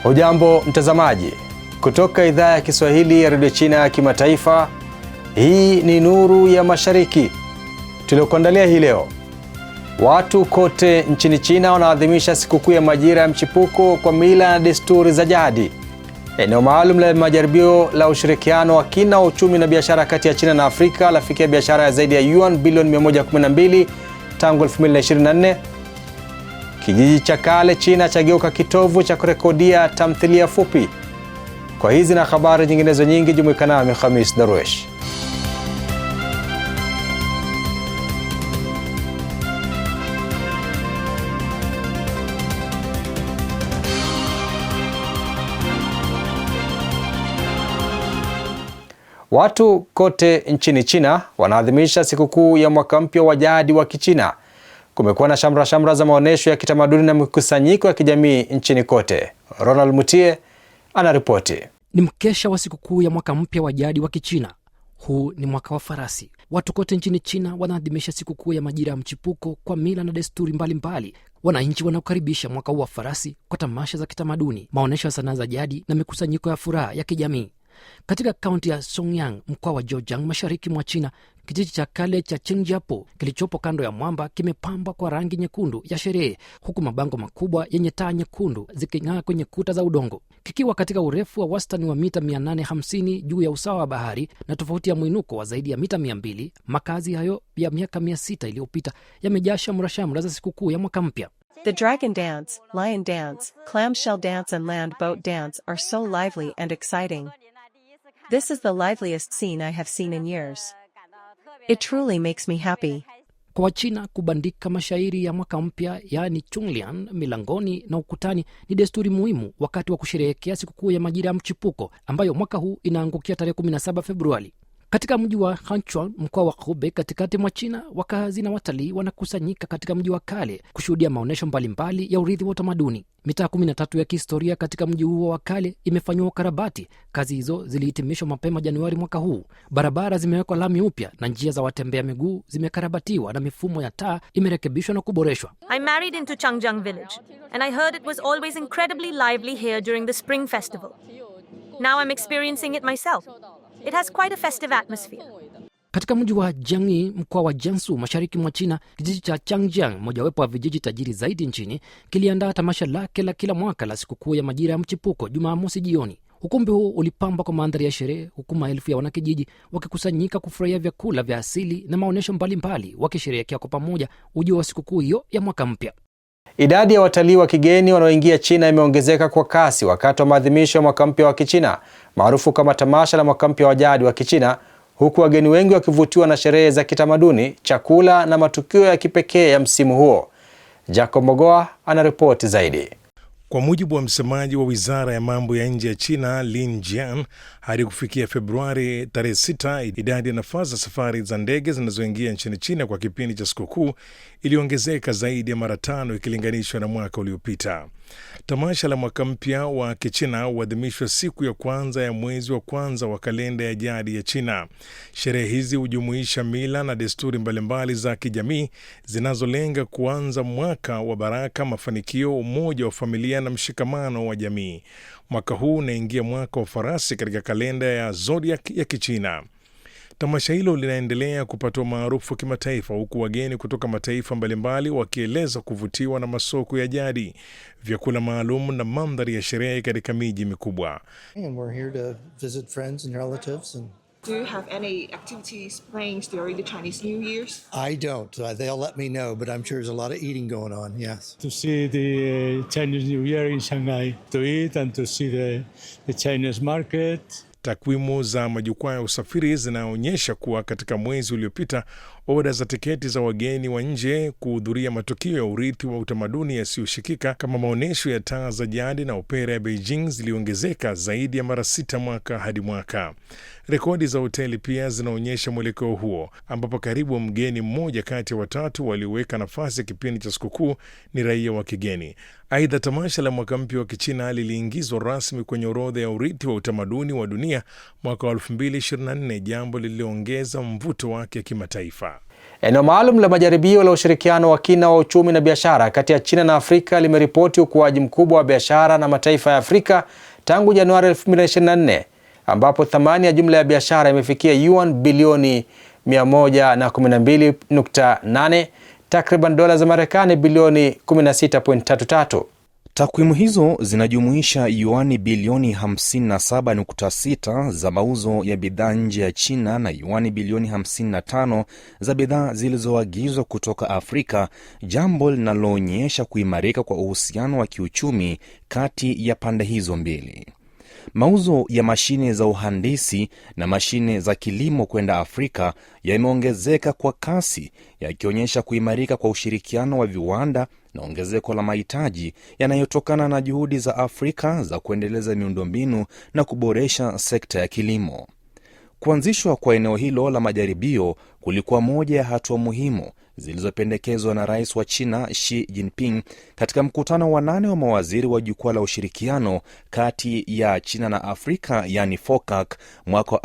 Hujambo mtazamaji, kutoka idhaa ya Kiswahili ya Radio China ya Kimataifa. Hii ni Nuru ya Mashariki tuliokuandalia hii leo. Watu kote nchini China wanaadhimisha sikukuu ya majira ya mchipuko kwa mila na desturi za jadi. Eneo maalum la majaribio la ushirikiano wa kina wa uchumi na biashara kati ya China na Afrika lafikia biashara ya zaidi ya yuan bilioni 112 tangu 2024. Kijiji cha kale China chageuka kitovu cha kurekodia tamthilia fupi. Kwa hizi na habari nyinginezo nyingi, jumuika nami Khamis Darwesh. Watu kote nchini China wanaadhimisha sikukuu ya mwaka mpya wa jadi wa Kichina. Kumekuwa na shamra za maonesho ya kitamaduni na mikusanyiko ya kijamii nchini kote. Ronald Mutie anaripoti. Ni mkesha wa sikukuu ya mwaka mpya wa jadi wa Kichina. Huu ni mwaka wa farasi. Watu kote nchini China wanaadhimisha sikukuu ya majira ya mchipuko kwa mila na desturi mbalimbali. Wananchi wanaokaribisha mwaka huu wa farasi kwa tamasha za kitamaduni, maonesho ya sanaa za jadi na mikusanyiko ya furaha ya kijamii. Katika kaunti ya Songyang, mkoa wa Zhejiang, mashariki mwa China, kijiji cha kale cha Qingjiapo kilichopo kando ya mwamba kimepambwa kwa rangi nyekundu ya sherehe, huku mabango makubwa yenye taa nyekundu ziking'aa kwenye kuta za udongo. Kikiwa katika urefu wa wastani wa mita 850 juu ya usawa wa bahari na tofauti ya mwinuko wa zaidi ya mita 200, makazi hayo ya miaka 600 iliyopita yamejaa shamra za sikukuu ya mwaka mpya. The dragon dance, lion dance, clamshell dance and land boat dance are so lively and exciting. This is the liveliest scene I have seen in years. It truly makes me happy. Kwa Wachina, kubandika mashairi ya mwaka mpya, yaani Chunglian, milangoni na ukutani ni desturi muhimu wakati wa kusherehekea sikukuu ya majira ya mchipuko ambayo mwaka huu inaangukia tarehe 17 Februari. Katika mji wa Hanchuan, mkoa wa Hubei, katikati mwa China, wakazi na watalii wanakusanyika katika mji wa kale kushuhudia maonesho mbalimbali ya urithi wa utamaduni. Mitaa 13 ya kihistoria katika mji huo wa kale imefanywa ukarabati. Kazi hizo zilihitimishwa mapema Januari mwaka huu. Barabara zimewekwa lami upya na njia za watembea miguu zimekarabatiwa na mifumo ya taa imerekebishwa na kuboreshwa. I married into Changjiang village and I heard it was always incredibly lively here during the spring festival. Now I'm experiencing it myself. It has quite a festive atmosphere. Katika mji wa Jiangyi, mkoa wa Jiangsu, mashariki mwa China, kijiji cha Changjiang, mojawapo wa vijiji tajiri zaidi nchini, kiliandaa tamasha lake la kila mwaka la sikukuu ya majira ya mchipuko Jumamosi jioni. Ukumbi huu ulipambwa kwa mandhari ya sherehe, huku maelfu ya wanakijiji wakikusanyika kufurahia vyakula vya asili na maonesho mbalimbali, wakisherehekea kwa pamoja ujio wa sikukuu hiyo ya mwaka mpya. Idadi ya watalii wa kigeni wanaoingia China imeongezeka kwa kasi wakati wa maadhimisho ya mwaka mpya wa Kichina, maarufu kama tamasha la mwaka mpya wa jadi wa Kichina, huku wageni wengi wakivutiwa na sherehe za kitamaduni, chakula na matukio ya kipekee ya msimu huo. Jacob Mogoa anaripoti zaidi. Kwa mujibu wa msemaji wa Wizara ya Mambo ya Nje ya China, Lin Jian, hadi kufikia Februari tarehe 6, idadi ya nafasi za safari za ndege zinazoingia nchini China kwa kipindi cha sikukuu iliongezeka zaidi ya mara 5 ikilinganishwa na mwaka uliopita. Tamasha la mwaka mpya wa Kichina huadhimishwa siku ya kwanza ya mwezi wa kwanza wa kalenda ya jadi ya China. Sherehe hizi hujumuisha mila na desturi mbalimbali za kijamii zinazolenga kuanza mwaka wa baraka, mafanikio, umoja wa familia na mshikamano wa jamii. Mwaka huu unaingia mwaka wa farasi katika kalenda ya zodiac ya Kichina. Tamasha hilo linaendelea kupata maarufu kimataifa, huku wageni kutoka mataifa mbalimbali wakieleza kuvutiwa na masoko ya jadi, vyakula maalum na mandhari ya sherehe katika miji mikubwa. Do you have any activities planned during the Chinese New Year's? I don't. They'll let me know, but I'm sure there's a lot of eating going on, yes. To see the Chinese New Year in Shanghai, to eat and to see the Chinese market. Takwimu za majukwaa ya usafiri zinaonyesha kuwa katika mwezi uliopita, oda za tiketi za wageni wa nje kuhudhuria matukio ya urithi wa utamaduni yasiyoshikika kama maonesho ya taa za jadi na opera ya Beijing ziliongezeka zaidi ya mara 6 mwaka hadi mwaka. Rekodi za hoteli pia zinaonyesha mwelekeo huo, ambapo karibu mgeni mmoja kati ya 3 walioweka nafasi kipindi cha sikukuu ni raia wa kigeni. Aidha, tamasha la mwaka mpya wa Kichina liliingizwa rasmi kwenye orodha ya urithi wa utamaduni wa dunia mwaka 2024, jambo lililoongeza mvuto wake kimataifa. Eneo maalum la majaribio la ushirikiano wa kina wa uchumi na biashara kati ya China na Afrika limeripoti ukuaji mkubwa wa biashara na mataifa ya Afrika tangu Januari 2024, ambapo thamani ya jumla ya biashara imefikia yuan bilioni 112.8, takriban dola za Marekani bilioni 16.33. Takwimu hizo zinajumuisha yuani bilioni 57.6 za mauzo ya bidhaa nje ya China na yuani bilioni 55 za bidhaa zilizoagizwa kutoka Afrika, jambo linaloonyesha kuimarika kwa uhusiano wa kiuchumi kati ya pande hizo mbili. Mauzo ya mashine za uhandisi na mashine za kilimo kwenda Afrika yameongezeka kwa kasi, yakionyesha kuimarika kwa ushirikiano wa viwanda na ongezeko la mahitaji yanayotokana na juhudi za Afrika za kuendeleza miundombinu na kuboresha sekta ya kilimo. Kuanzishwa kwa eneo hilo la majaribio kulikuwa moja ya hatua muhimu zilizopendekezwa na Rais wa China Xi Jinping katika mkutano wa 8 wa mawaziri wa jukwaa la ushirikiano kati ya China na Afrika, yani FOCAC, mwaka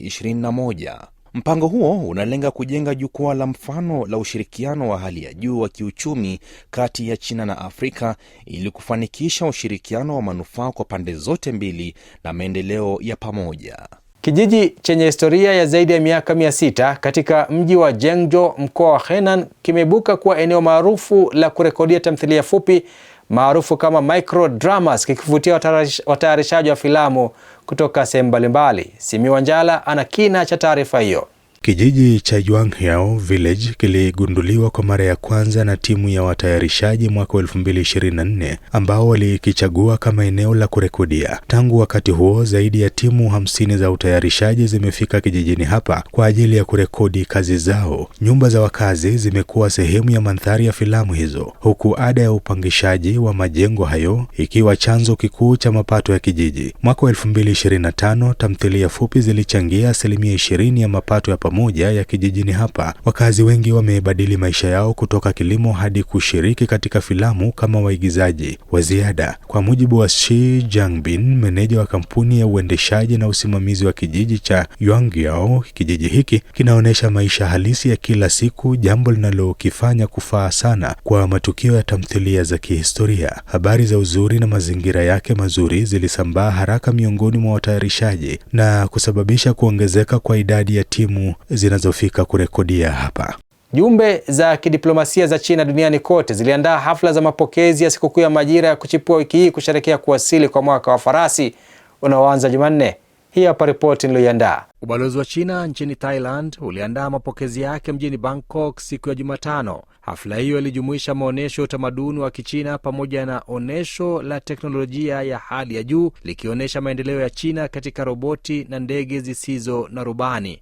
2021. Mpango huo unalenga kujenga jukwaa la mfano la ushirikiano wa hali ya juu wa kiuchumi kati ya China na Afrika ili kufanikisha ushirikiano wa manufaa kwa pande zote mbili na maendeleo ya pamoja. Kijiji chenye historia ya zaidi ya miaka 600 katika mji wa Zhengzhou, mkoa wa Henan, kimeibuka kuwa eneo maarufu la kurekodia tamthilia fupi maarufu kama micro dramas, kikivutia watayarishaji wa filamu kutoka sehemu mbalimbali. Simi Wanjala ana kina cha taarifa hiyo. Kijiji cha Yuanghao Village kiligunduliwa kwa mara ya kwanza na timu ya watayarishaji mwaka 2024 ambao walikichagua kama eneo la kurekodia. Tangu wakati huo, zaidi ya timu 50 za utayarishaji zimefika kijijini hapa kwa ajili ya kurekodi kazi zao. Nyumba za wakazi zimekuwa sehemu ya mandhari ya filamu hizo, huku ada ya upangishaji wa majengo hayo ikiwa chanzo kikuu cha mapato ya kijiji. Mwaka 2025, tamthilia fupi zilichangia 20% ya mapato ya moja ya kijijini hapa. Wakazi wengi wamebadili maisha yao kutoka kilimo hadi kushiriki katika filamu kama waigizaji wa ziada. Kwa mujibu wa Shi Jiangbin, meneja wa kampuni ya uendeshaji na usimamizi wa kijiji cha Yuanghao, kijiji hiki kinaonyesha maisha halisi ya kila siku, jambo linalokifanya kufaa sana kwa matukio ya tamthilia za kihistoria. Habari za uzuri na mazingira yake mazuri zilisambaa haraka miongoni mwa watayarishaji na kusababisha kuongezeka kwa idadi ya timu zinazofika kurekodia hapa. Jumbe za kidiplomasia za China duniani kote ziliandaa hafla za mapokezi ya sikukuu ya majira ya kuchipua wiki hii kusherehekea kuwasili kwa mwaka wa farasi unaoanza Jumanne. Hii hapa ripoti niliyoiandaa. Ubalozi wa China nchini Thailand uliandaa mapokezi yake mjini Bangkok siku ya Jumatano. Hafla hiyo ilijumuisha maonyesho ya utamaduni wa Kichina pamoja na onyesho la teknolojia ya hali ya juu likionyesha maendeleo ya China katika roboti na ndege zisizo na rubani.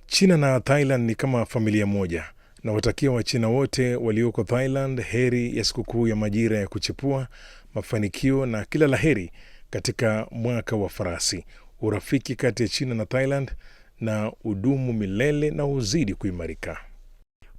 China na Thailand ni kama familia moja, na watakia Wachina wote walioko Thailand heri ya sikukuu ya majira ya kuchipua, mafanikio na kila laheri katika mwaka wa farasi. Urafiki kati ya China na Thailand na udumu milele na uzidi kuimarika.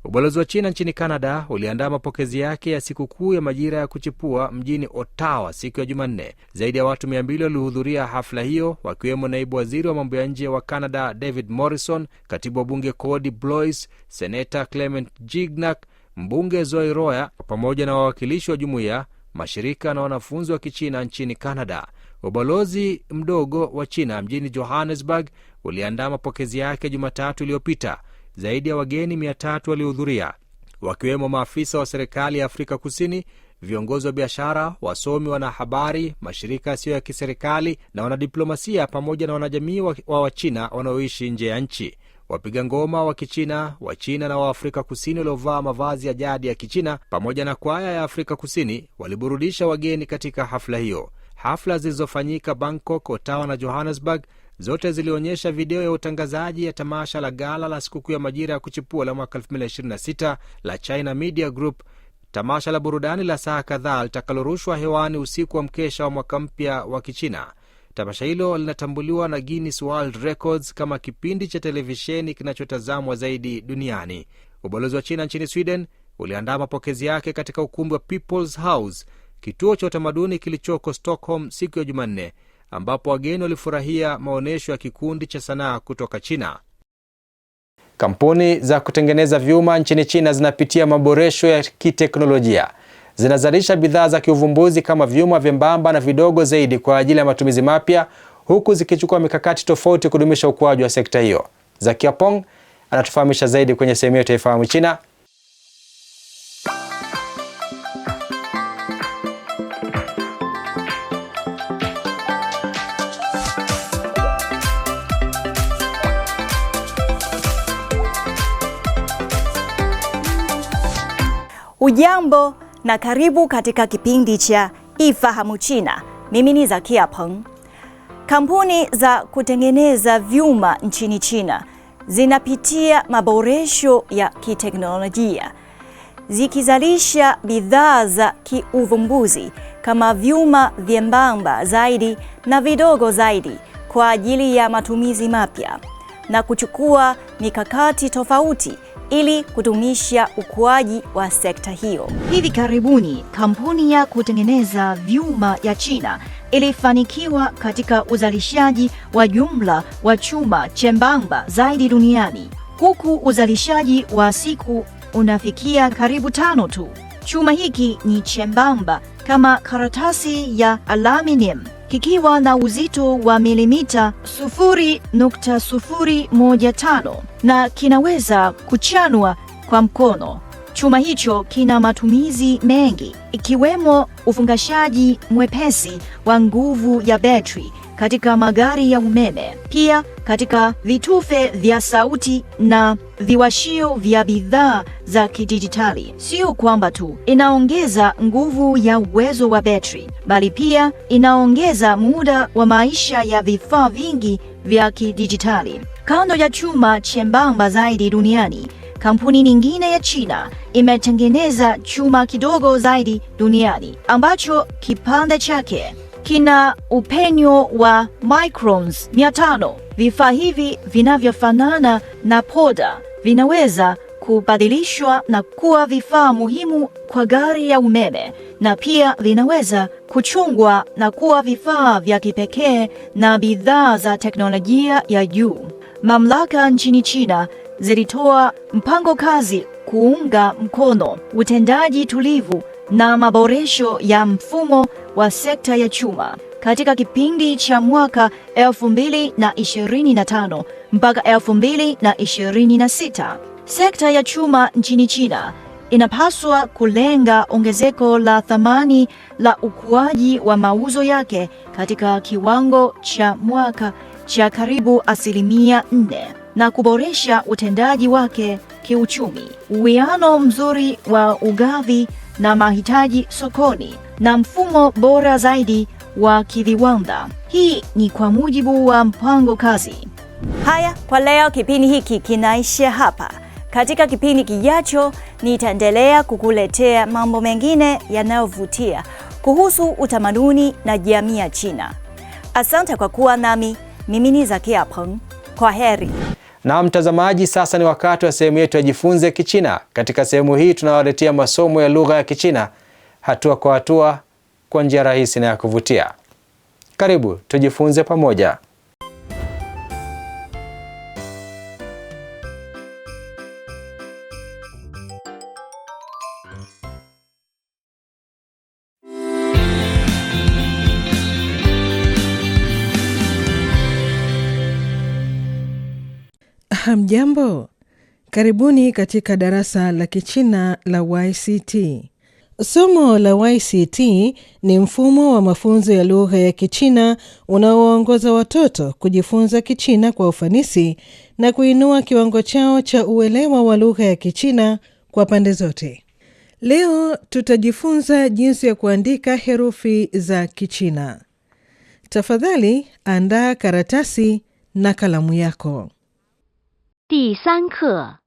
Ubalozi wa China nchini Canada uliandaa mapokezi yake ya sikukuu ya majira ya kuchipua mjini Ottawa siku ya Jumanne. Zaidi ya watu 200 walihudhuria hafla hiyo, wakiwemo naibu waziri wa mambo ya nje wa Canada David Morrison, katibu wa bunge Cody Blois, seneta Clement Jignac, mbunge Zoe Roya, pamoja na wawakilishi wa jumuiya, mashirika na wanafunzi wa Kichina nchini Canada. Ubalozi mdogo wa China mjini Johannesburg uliandaa mapokezi yake Jumatatu iliyopita. Zaidi ya wageni 300 walihudhuria, wakiwemo maafisa wa serikali ya Afrika Kusini, viongozi wa biashara, wasomi, wanahabari, mashirika yasiyo ya kiserikali na wanadiplomasia, pamoja na wanajamii wa Wachina wanaoishi nje ya nchi. Wapiga ngoma wa Kichina, Wachina na wa Afrika Kusini waliovaa mavazi ya jadi ya Kichina pamoja na kwaya ya Afrika Kusini waliburudisha wageni katika hafla hiyo. Hafla zilizofanyika Bangkok, Ottawa na Johannesburg zote zilionyesha video ya utangazaji ya tamasha la gala la sikukuu ya majira ya kuchipua la mwaka 2026 la China Media Group, tamasha la burudani la saa kadhaa litakalorushwa hewani usiku wa mkesha wa mwaka mpya wa Kichina. Tamasha hilo linatambuliwa na Guinness World Records kama kipindi cha televisheni kinachotazamwa zaidi duniani. Ubalozi wa China nchini Sweden uliandaa mapokezi yake katika ukumbi wa People's House, kituo cha utamaduni kilichoko Stockholm, siku ya Jumanne, ambapo wageni walifurahia maonyesho ya kikundi cha sanaa kutoka China. Kampuni za kutengeneza vyuma nchini China zinapitia maboresho ya kiteknolojia. Zinazalisha bidhaa za kiuvumbuzi kama vyuma vyembamba na vidogo zaidi kwa ajili ya matumizi mapya, huku zikichukua mikakati tofauti kudumisha ukuaji wa sekta hiyo. Zakia Pong anatufahamisha zaidi kwenye sehemu yetu ya Ifahamu China. Ujambo na karibu katika kipindi cha Ifahamu China. Mimi ni Zakia Peng. Kampuni za kutengeneza vyuma nchini China zinapitia maboresho ya kiteknolojia, zikizalisha bidhaa za kiuvumbuzi kama vyuma vyembamba zaidi na vidogo zaidi kwa ajili ya matumizi mapya, na kuchukua mikakati tofauti ili kudumisha ukuaji wa sekta hiyo. Hivi karibuni, kampuni ya kutengeneza vyuma ya China ilifanikiwa katika uzalishaji wa jumla wa chuma chembamba zaidi duniani, huku uzalishaji wa siku unafikia karibu 5 tu. Chuma hiki ni chembamba kama karatasi ya aluminium, kikiwa na uzito wa milimita 0.015 na kinaweza kuchanwa kwa mkono. Chuma hicho kina matumizi mengi, ikiwemo ufungashaji mwepesi wa nguvu ya betri katika magari ya umeme, pia katika vitufe vya sauti na viwashio vya bidhaa za kidijitali. Sio kwamba tu inaongeza nguvu ya uwezo wa betri, bali pia inaongeza muda wa maisha ya vifaa vingi vya kidijitali. Kando ya chuma chembamba zaidi duniani, kampuni nyingine ya China imetengeneza chuma kidogo zaidi duniani ambacho kipande chake kina upenyo wa microns 500. Vifaa hivi vinavyofanana na poda vinaweza kubadilishwa na kuwa vifaa muhimu kwa gari ya umeme, na pia vinaweza kuchungwa na kuwa vifaa vya kipekee na bidhaa za teknolojia ya juu. Mamlaka nchini China zilitoa mpango kazi kuunga mkono utendaji tulivu na maboresho ya mfumo wa sekta ya chuma katika kipindi cha mwaka 2025 mpaka 2026. Sekta ya chuma nchini China inapaswa kulenga ongezeko la thamani la ukuaji wa mauzo yake katika kiwango cha mwaka cha karibu 4% na kuboresha utendaji wake kiuchumi. Uwiano mzuri wa ugavi na mahitaji sokoni na mfumo bora zaidi wa kiviwanda. Hii ni kwa mujibu wa mpango kazi. Haya, kwa leo kipindi hiki kinaishia hapa. Katika kipindi kijacho nitaendelea kukuletea mambo mengine yanayovutia kuhusu utamaduni na jamii ya China. Asante kwa kuwa nami. Mimi ni Zakia Peng. Kwa heri. Na mtazamaji, sasa ni wakati wa sehemu yetu ya Jifunze Kichina. Katika sehemu hii tunawaletea masomo ya lugha ya Kichina hatua kwa hatua kwa njia rahisi na ya kuvutia. Karibu tujifunze pamoja. Hamjambo, karibuni katika darasa la Kichina la YCT. Somo la YCT ni mfumo wa mafunzo ya lugha ya Kichina unaowaongoza watoto kujifunza Kichina kwa ufanisi na kuinua kiwango chao cha uelewa wa lugha ya Kichina kwa pande zote. Leo tutajifunza jinsi ya kuandika herufi za Kichina. Tafadhali andaa karatasi na kalamu yako. 第3课，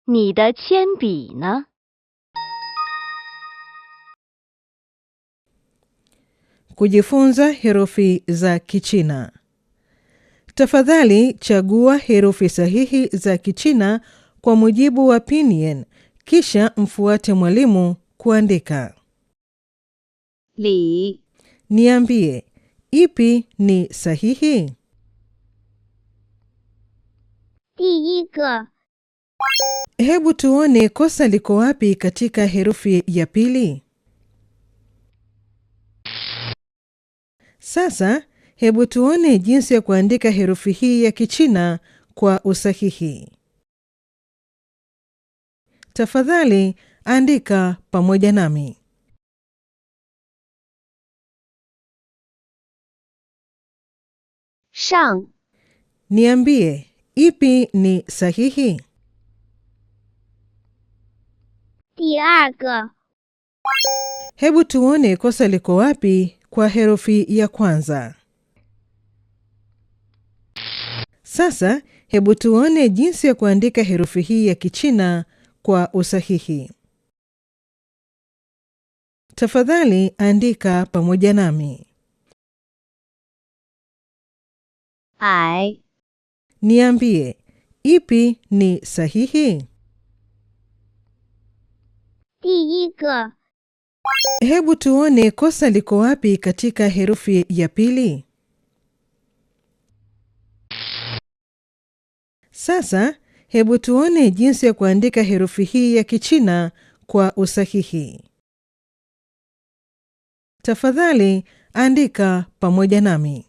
你的铅笔呢？ Kujifunza herufi za Kichina. Tafadhali chagua herufi sahihi za Kichina kwa mujibu wa Pinyin, kisha mfuate mwalimu kuandika. Li. Niambie, ipi ni sahihi? 第1个 Hebu tuone kosa liko wapi katika herufi ya pili. Sasa, hebu tuone jinsi ya kuandika herufi hii ya Kichina kwa usahihi. Tafadhali, andika pamoja nami. Shang. Niambie, ipi ni sahihi? 第二个 Hebu tuone kosa liko wapi kwa herufi ya kwanza. Sasa, hebu tuone jinsi ya kuandika herufi hii ya Kichina kwa usahihi. Tafadhali, andika pamoja nami. I. Niambie, ipi ni sahihi? 第一个 Hebu tuone kosa liko wapi katika herufi ya pili. Sasa, hebu tuone jinsi ya kuandika herufi hii ya Kichina kwa usahihi. Tafadhali, andika pamoja nami.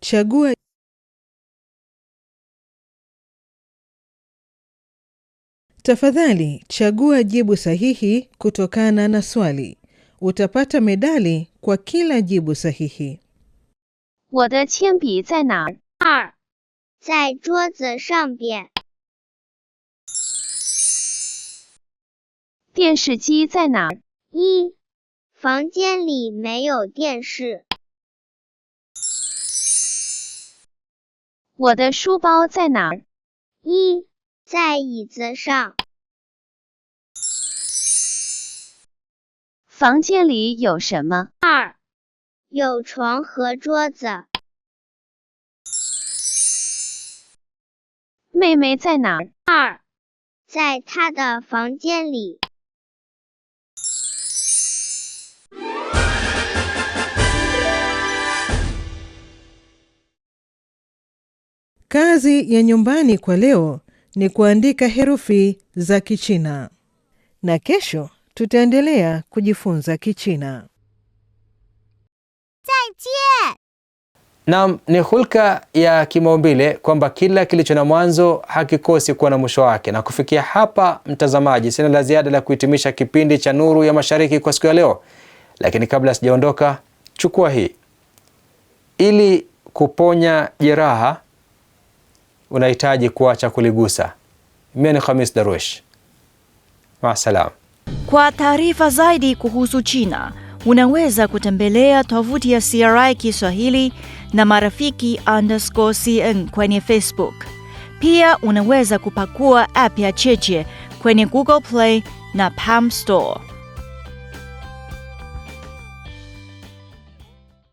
Chagua Tafadhali, chagua jibu sahihi kutokana na swali. Utapata medali kwa kila jibu sahihi. 我的铅笔在哪儿？ 2. 在桌子上边。 电视机在哪儿？ 1. 房间里没有电视。 我的书包在哪儿？ 1. 在椅子上。 房间里有什么？ 2. 有床和桌子。 妹妹在哪儿？ 2. 在她的房间里。 Kazi ya nyumbani kwa leo ni kuandika herufi za Kichina. Na kesho tutaendelea kujifunza Kichina. Naam, ni hulka ya kimaumbile kwamba kila kilicho na mwanzo hakikosi kuwa na mwisho wake. Na kufikia hapa, mtazamaji, sina la ziada la kuhitimisha kipindi cha Nuru ya Mashariki kwa siku ya leo. Lakini kabla sijaondoka, chukua hii. Ili kuponya jeraha, unahitaji kuacha kuligusa. Mimi ni Khamis Darwish. Maasalam. Kwa taarifa zaidi kuhusu China, unaweza kutembelea tovuti ya CRI Kiswahili na marafiki_CN kwenye Facebook. Pia unaweza kupakua app ya Cheche kwenye Google Play na Palm Store.